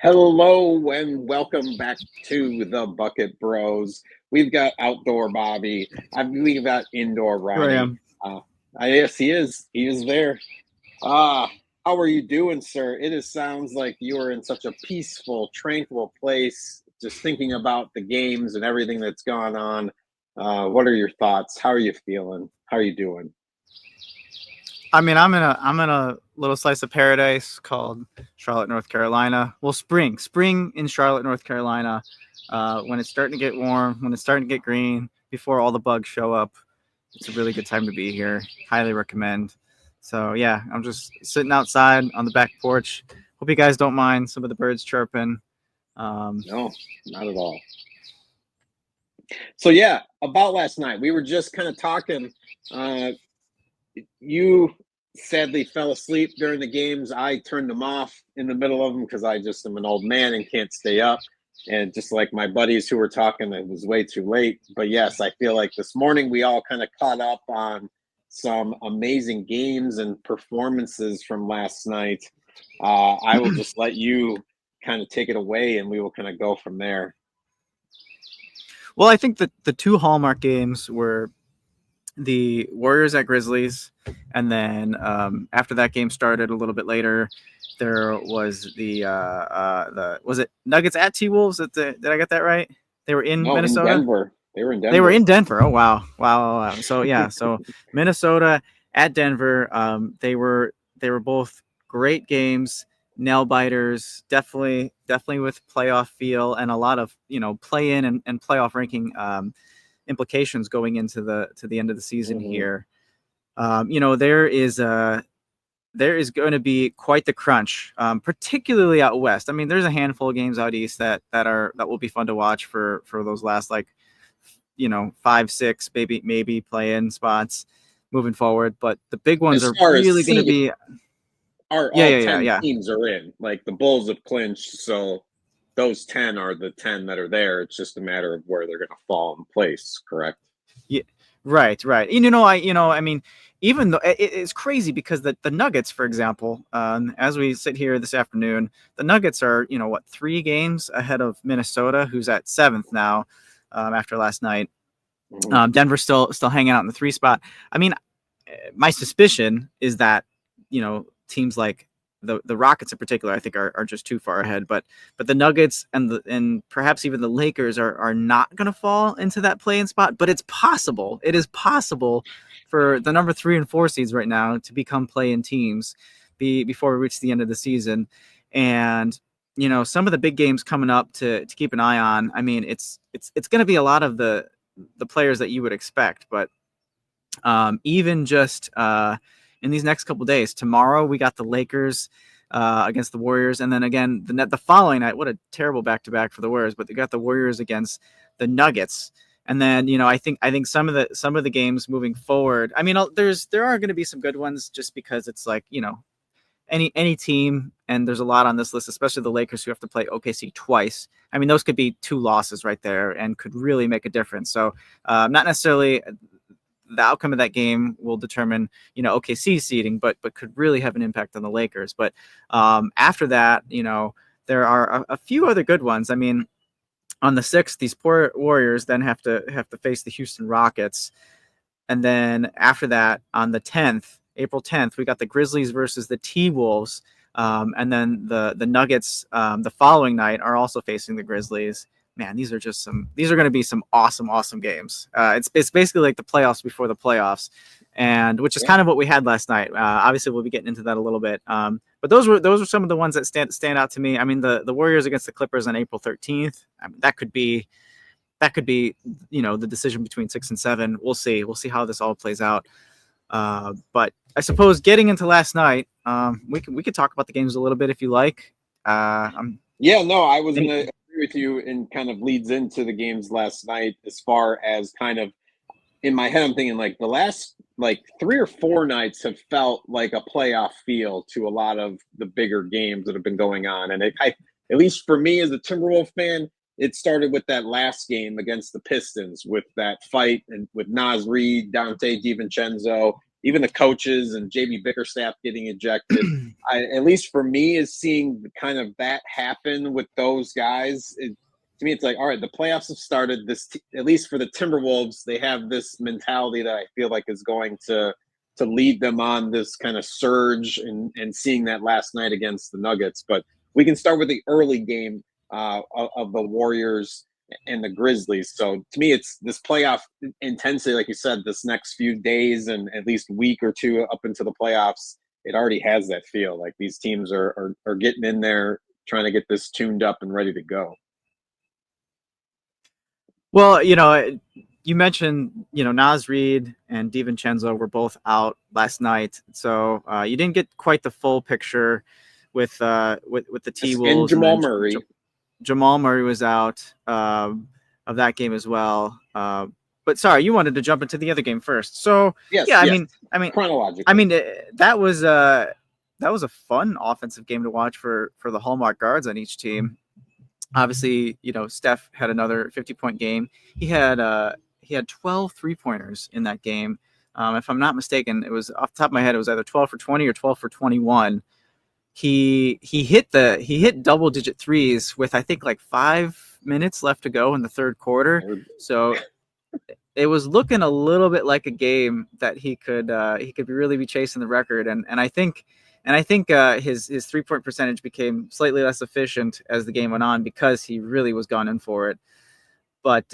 Hello and welcome back to the Bucket Bros. We've got outdoor Bobby. We've got indoor Here I Ronnie. am. Yes, he is. He is there. Ah, how are you doing, sir? Sounds like you are in such a peaceful, tranquil place, just thinking about the games and everything that's gone on. What are your thoughts? How are you feeling? How are you doing? I mean, I'm in a little slice of paradise called Charlotte, North Carolina. Well, spring in Charlotte, North Carolina. When it's starting to get warm, when it's starting to get green, before all the bugs show up, it's a really good time to be here. Highly recommend. So yeah, I'm just sitting outside on the back porch. Hope you guys don't mind some of the birds chirping. Um, No, not at all. So yeah, about last night, we were just kind of talking. Uh, you sadly fell asleep during the games. I turned them off in the middle of them because I just am an old man and can't stay up. And just like my buddies who were talking, it was way too late. But yes, I feel like this morning we all kind of caught up on some amazing games and performances from last night. I will just let you kind of take it away and we will kind of go from there. well, I think that the two hallmark games were the Warriors at Grizzlies, and then after that game started a little bit later, there was the was it Nuggets at T Wolves? Did I get that right? They were in No, in Minnesota. Denver. They were in They were Denver. in Denver. Oh wow. So yeah, so Minnesota at Denver. They were both great games, nail biters. Definitely with playoff feel and a lot of play in and playoff ranking implications going into the end of the season Hmm. here. There is going to be quite the crunch, particularly out west. I mean, there's a handful of games out east that will be fun to watch for those last 5, 6 maybe play in spots moving forward. But the big ones As are far as really going to seeding, be are yeah all yeah yeah 10 yeah teams are in. Like the Bulls have clinched, so those 10 are the 10 that are there. It's just a matter of where they're going to fall in place, correct? Yeah, right. I mean, even though it's crazy because the Nuggets, for example, as we sit here this afternoon, the Nuggets are 3 games ahead of Minnesota, who's at 7th now, after last night. Hmm. Denver's still hanging out in the 3 spot. I mean, my suspicion is that teams like the Rockets in particular, I think are just too far ahead. But the Nuggets and perhaps even the Lakers are not going to fall into that play-in spot. But it's possible. It is possible for the number 3 and 4 seeds right now to become play-in teams before we reach the end of the season. And some of the big games coming up to keep an eye on. I mean, it's going to be a lot of the players that you would expect, but even just in these next couple days. Tomorrow we got the Lakers against the Warriors, and then again the following night. What a terrible back to back for the Warriors! But they got the Warriors against the Nuggets, and then I think some of the games moving forward. I mean, there are going to be some good ones just because it's like any team, and there's a lot on this list, especially the Lakers who have to play OKC twice. I mean, those could be 2 losses right there and could really make a difference. So, not necessarily the outcome of that game will determine, OKC seeding, but could really have an impact on the Lakers. But after that, there are a few other good ones. I mean, on the 6th, these poor Warriors then have to face the Houston Rockets, and then after that, on the 10th, April 10th, we got the Grizzlies versus the T Wolves. And then the Nuggets the following night are also facing the Grizzlies. Man, these are going to be some awesome games. It's basically like the playoffs before the playoffs, and which is Yeah. kind of what we had last night. Obviously, we'll be getting into that a little bit. But those were some of the ones that stand out to me. I mean, the Warriors against the Clippers on April 13th. I mean, that could be the decision between 6 and 7. We'll see how this all plays out. But I suppose getting into last night, we could talk about the games a little bit if you like. Yeah, no, I was going Any, to agree with you and kind of leads into the games last night as far as kind of in my head, I'm thinking like the last like 3 or 4 nights have felt like a playoff feel to a lot of the bigger games that have been going on. And at least for me as a Timberwolf fan, it started with that last game against the Pistons with that fight and with Nas Reed, Dante DiVincenzo, even the coaches and JB Bickerstaff getting ejected. At least for me, is seeing kind of that happen with those guys. To me, it's like, all right, the playoffs have started. At least for the Timberwolves, they have this mentality that I feel like is going to lead them on this kind of surge, and seeing that last night against the Nuggets. But we can start with the early game of the Warriors and the Grizzlies. So to me, it's this playoff intensity, like you said, this next few days and at least week or two up into the playoffs, it already has that feel like these teams are getting in there, trying to get this tuned up and ready to go. Well, you mentioned, Naz Reid and DiVincenzo were both out last night, so you didn't get quite the full picture with the T-Wolves. And Jamal Murray. Jamal Murray was out of that game as well. But sorry, you wanted to jump into the other game first. So yes, yeah, yes. I mean, chronologically. I mean, that was a fun offensive game to watch for the hallmark guards on each team. Obviously, Steph had another 50-point game. He had 12 3-pointers in that game. If I'm not mistaken, it was off the top of my head, it was either 12 for 20 or 12 for 21. He hit double-digit threes with, I think, like 5 minutes left to go in the third quarter. So it was looking a little bit like a game that he could really be chasing the record. And I think his 3-point percentage became slightly less efficient as the game went on because he really was gunning for it. But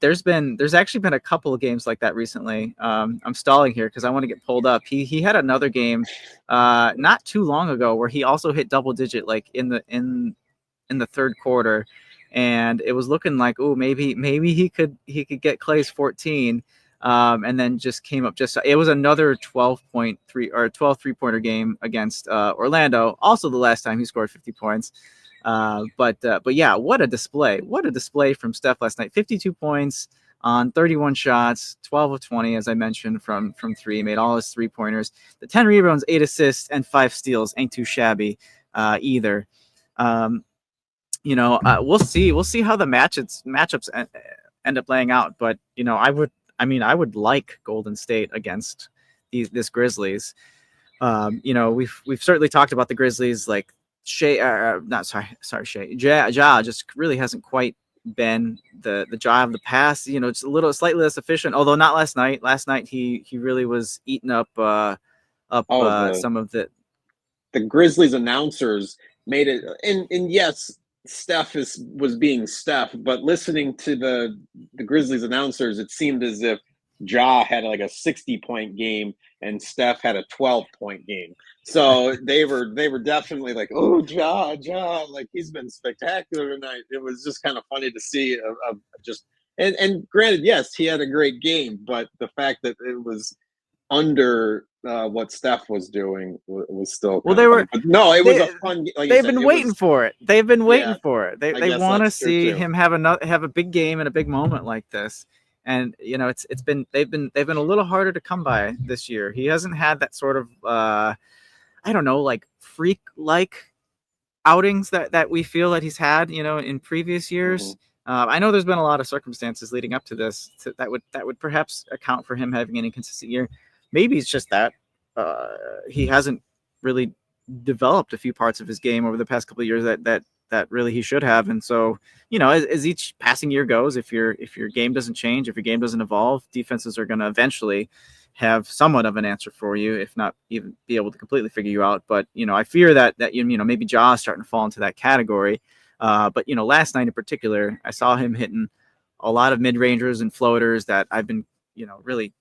there's actually been a couple of games like that recently. I'm stalling here because I want to get pulled up. He had another game not too long ago where he also hit double digit, like in the third quarter, and it was looking like, oh, maybe he could get Clay's 14, and then just came up just. It was another 12.3 or 12 3-pointer game against Orlando. Also, the last time he scored 50 points. But yeah, what a display from Steph last night. 52 points on 31 shots, 12 of 20, as I mentioned, from three, made all his 3-pointers. The 10 rebounds, 8 assists, and 5 steals ain't too shabby either. We'll see how the matchups end up laying out. But I would like Golden State against this Grizzlies. We've certainly talked about the Grizzlies, like Shea, Shea. Ja just really hasn't quite been the Ja of the past. It's slightly less efficient, although not last night. Last night he really was eating up some of the Grizzlies announcers made it, and yes, Steph was being Steph, but listening to the Grizzlies announcers, it seemed as if Ja had like a 60-point game and Steph had a 12-point game. So they were definitely like, oh, Ja, like he's been spectacular tonight. It was just kind of funny to see and granted, yes, he had a great game, but the fact that it was under what Steph was doing was still well. They were no, it was a fun. Like they've been waiting for it. They've been waiting for it. They want to see him have a big game and a big moment like this. And they've been a little harder to come by this year. He hasn't had that sort of like freak like outings that we feel that he's had in previous years. Mm-hmm. I know there's been a lot of circumstances leading up to this that would perhaps account for him having an inconsistent year. Maybe it's just that he hasn't really developed a few parts of his game over the past couple of years that really he should have. And so, as each passing year goes, if your game doesn't change, if your game doesn't evolve, defenses are going to eventually have somewhat of an answer for you, if not even be able to completely figure you out. But, I fear that maybe Ja is starting to fall into that category. But, last night in particular, I saw him hitting a lot of mid-rangers and floaters that I've been, really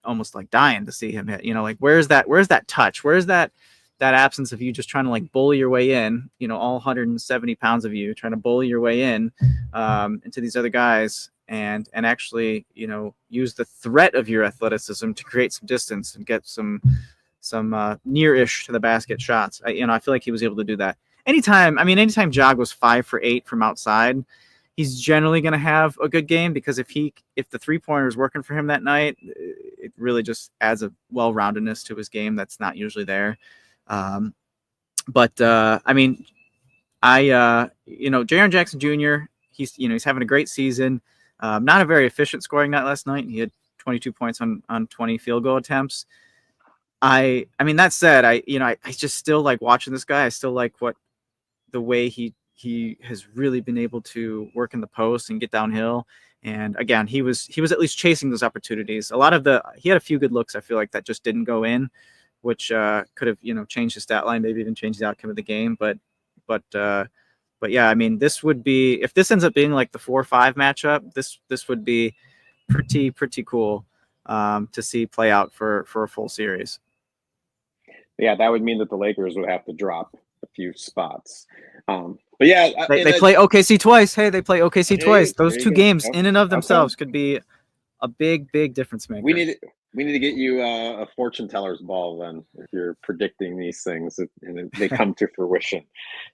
almost like dying to see him hit. Like where's that touch? Where's that absence of you just trying to like bully your way in, all 170 pounds of you trying to bully your way in into these other guys and actually, use the threat of your athleticism to create some distance and get some near-ish to the basket shots. I feel like he was able to do that. Anytime Ja goes 5 for 8 from outside, he's generally going to have a good game because if the 3-pointer is working for him that night, it really just adds a well-roundedness to his game that's not usually there. Jaren Jackson Jr., he's having a great season. Not a very efficient scoring night last night. He had 22 points on 20 field goal attempts. I mean, that said, I just still like watching this guy. I still like the way he has really been able to work in the post and get downhill. And again, he was at least chasing those opportunities. He had a few good looks, I feel like, that just didn't go in, which could have, changed the stat line, maybe even changed the outcome of the game. But yeah, I mean, this would be, if this ends up being like the 4-5 matchup, this would be pretty cool to see play out for a full series. Yeah, that would mean that the Lakers would have to drop a few spots. But yeah, they play OKC twice. Hey, they play OKC twice. Those two games in and of themselves could be a big difference maker. We need to get you a fortune teller's ball then, if you're predicting these things and they come to fruition.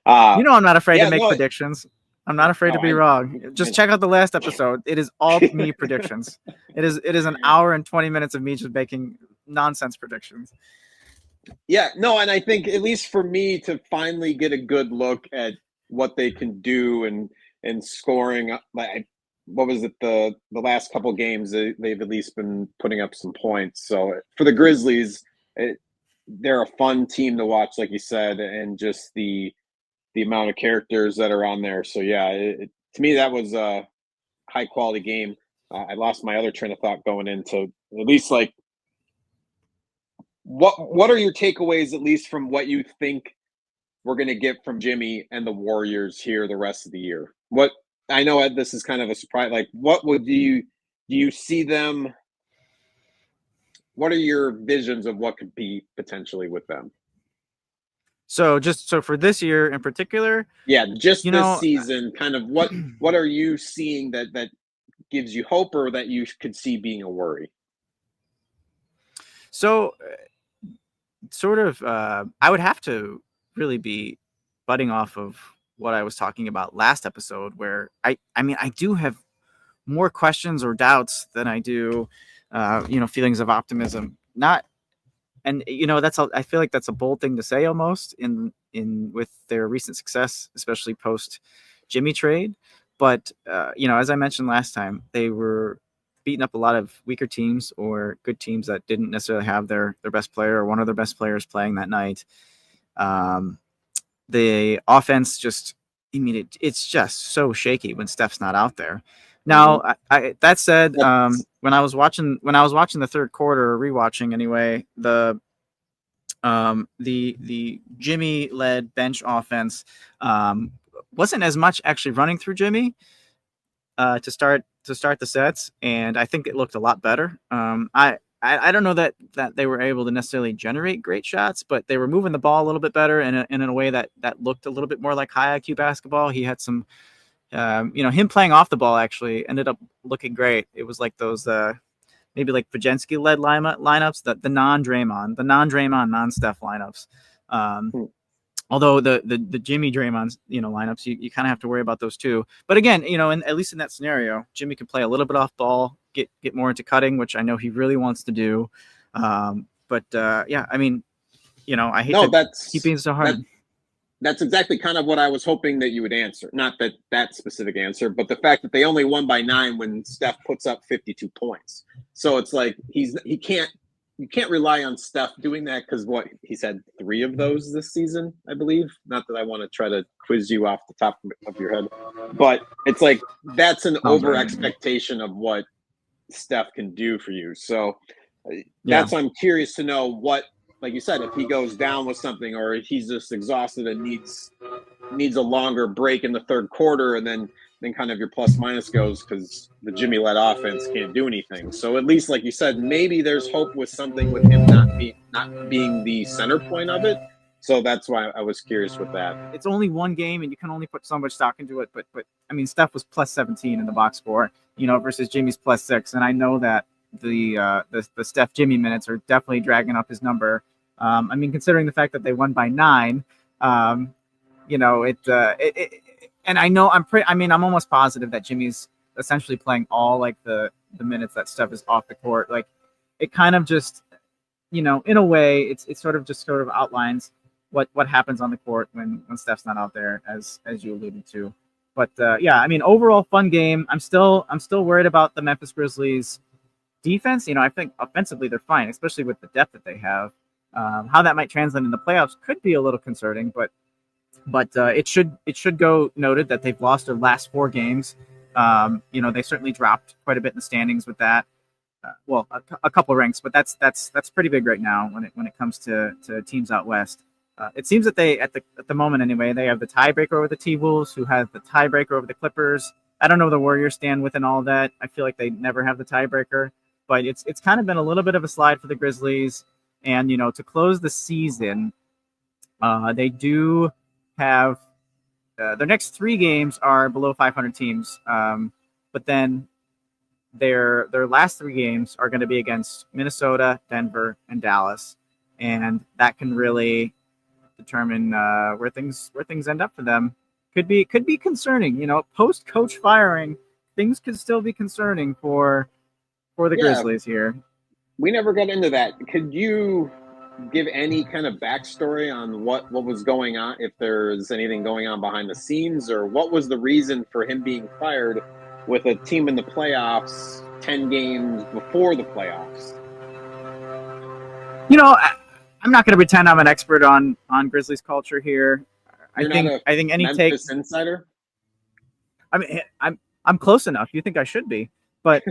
I'm not afraid to make predictions. I'm not afraid to be wrong. Just check out the last episode. It is all me predictions. It is an hour and 20 minutes of me just making nonsense predictions. Yeah, no, and I think at least for me to finally get a good look at what they can do and scoring, like, what was it, the last couple games they've at least been putting up some points. So for the Grizzlies, they're a fun team to watch, like you said, and just the amount of characters that are on there. So yeah, to me that was a high quality game. I lost my other train of thought going into at least like what are your takeaways, at least from what you think we're going to get from Jimmy and the Warriors here the rest of the year? What, I know this is kind of a surprise. Like, what would do you see them? What are your visions of what could be potentially with them? So for this year in particular, yeah, just this season, kind of what are you seeing that gives you hope, or that you could see being a worry? So, sort of, I would have to really be butting off of what I was talking about last episode, where I mean, I do have more questions or doubts than I do, feelings of optimism. I feel like that's a bold thing to say almost in with their recent success, especially post Jimmy trade. But as I mentioned last time, they were beating up a lot of weaker teams or good teams that didn't necessarily have their best player or one of their best players playing that night. The offense just, I mean, it's just so shaky when Steph's not out there. Now, that said, when I was watching the third quarter, rewatching anyway, the Jimmy led bench offense wasn't as much actually running through Jimmy to start the sets, and I think it looked a lot better. I don't know that they were able to necessarily generate great shots, but they were moving the ball a little bit better and in a way that looked a little bit more like high IQ basketball. He had some, him playing off the ball actually ended up looking great. It was like those maybe like Pajensky led lineups, the non-Draymond, non-Steph lineups. Although the Jimmy Draymond, lineups, you kind of have to worry about those too. But again, at least in that scenario, Jimmy can play a little bit off ball, get more into cutting, which I know he really wants to do. Yeah, I mean, I hate to keep being so hard. That's exactly kind of what I was hoping that you would answer. Not that specific answer, but the fact that they only won by 9 when Steph puts up 52 points. So it's like you can't rely on Steph doing that, because what he's had 3 of those this season, I believe. Not that I want to try to quiz you off the top of your head, but it's like that's an over expectation of what Steph can do for you. So that's why I'm curious to know what, like you said, if he goes down with something, or if he's just exhausted and needs a longer break in the third quarter, and then kind of your plus minus goes, because the Jimmy led offense can't do anything. So at least, like you said, maybe there's hope with something with him not being the center point of it. So that's why I was curious with that. It's only one game, and you can only put so much stock into it. But I mean, Steph was plus 17 in the box score, versus Jimmy's plus 6, and I know that the Steph Jimmy minutes are definitely dragging up his number. I mean, considering the fact that they won by 9, and I know I'm almost positive that Jimmy's essentially playing all like the minutes that Steph is off the court. Like, it kind of just, in a way, it's sort of outlines what happens on the court when Steph's not out there, as you alluded to. But yeah, I mean, overall fun game. I'm still worried about the Memphis Grizzlies defense. I think offensively they're fine, especially with the depth that they have. How that might translate in the playoffs could be a little concerning, but it should go noted that they've lost their last 4 games. They certainly dropped quite a bit in the standings with that. A couple ranks, but that's pretty big right now when it comes to teams out west. It seems that they at the moment anyway, they have the tiebreaker over the T-Wolves, who have the tiebreaker over the Clippers. I don't know where the Warriors stand within all of that. I feel like they never have the tiebreaker, but it's kind of been a little bit of a slide for the Grizzlies. And to close the season, they do have their next 3 games are below 500 teams, but then their last 3 games are going to be against Minnesota, Denver, and Dallas, and that can really determine where things end up for them. Could be concerning. Post coach firing, things could still be concerning for the Grizzlies here. We never got into that. Could you give any kind of backstory on what was going on, if there's anything going on behind the scenes, or what was the reason for him being fired with a team in the playoffs 10 games before the playoffs? I'm not going to pretend I'm an expert on Grizzlies culture here. I think any Memphis insider. I mean, I'm close enough. You think I should be, but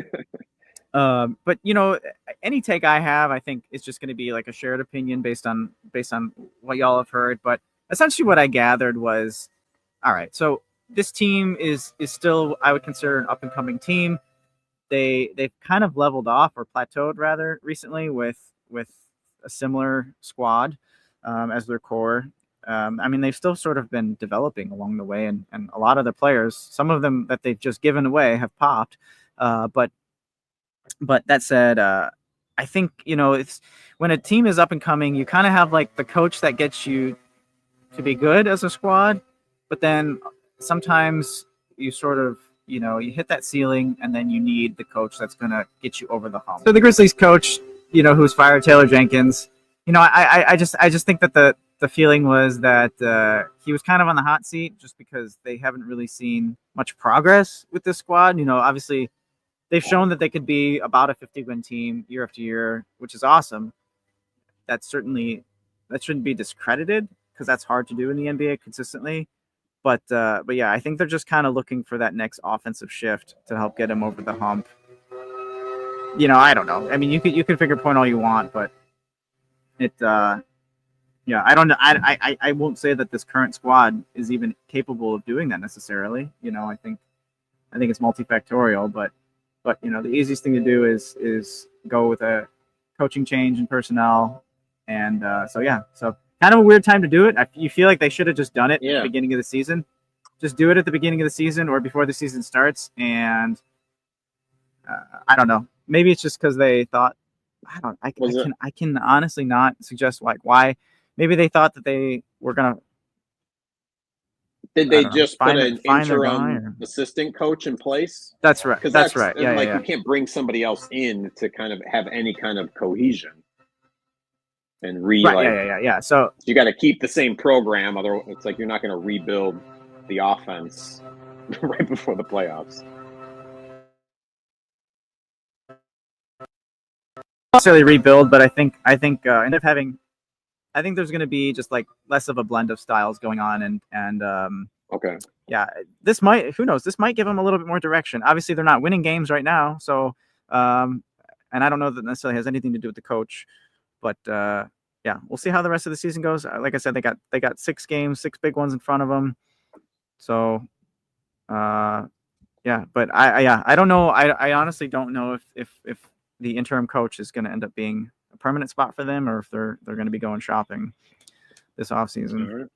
any take I have, I think it's just going to be like a shared opinion based on what y'all have heard. But essentially, what I gathered was, all right. So this team is still, I would consider, an up and coming team. They've kind of leveled off, or plateaued rather, recently with a similar squad as their core. They've still sort of been developing along the way, and a lot of the players, some of them that they've just given away, have popped. But that said, I think it's when a team is up and coming, you kind of have like the coach that gets you to be good as a squad, but then sometimes you sort of you hit that ceiling, and then you need the coach that's going to get you over the hump. So the Grizzlies coach, who's fired, Taylor Jenkins, I just think that the feeling was that he was kind of on the hot seat just because they haven't really seen much progress with this squad. Obviously they've shown that they could be about a 50-win team year after year, which is awesome. That shouldn't be discredited, because that's hard to do in the NBA consistently. But yeah, I think they're just kind of looking for that next offensive shift to help get him over the hump. I don't know. I mean, you can figure point all you want, but I don't know. I won't say that this current squad is even capable of doing that necessarily. I think it's multifactorial, but the easiest thing to do is go with a coaching change in personnel, and so kind of a weird time to do it. You feel like they should have just done it at the beginning of the season. Just do it at the beginning of the season or before the season starts, and I don't know. Maybe it's just because they thought. I can honestly not suggest why. Maybe they thought that they were gonna. Did they just put an interim assistant coach in place? That's right. That's right. Yeah, you can't bring somebody else in to kind of have any kind of cohesion and So you got to keep the same program. Otherwise, it's like you're not going to rebuild the offense right before the playoffs. Not necessarily rebuild, but I think end up having. I think there's going to be just like less of a blend of styles going on, and okay, yeah, who knows, this might give them a little bit more direction. Obviously, they're not winning games right now, so and I don't know that necessarily has anything to do with the coach, but yeah, we'll see how the rest of the season goes. Like I said, they got 6 games, 6 big ones in front of them, so yeah, but I don't know. I honestly don't know if the interim coach is going to end up being a permanent spot for them, or if they're going to be going shopping this offseason. All right.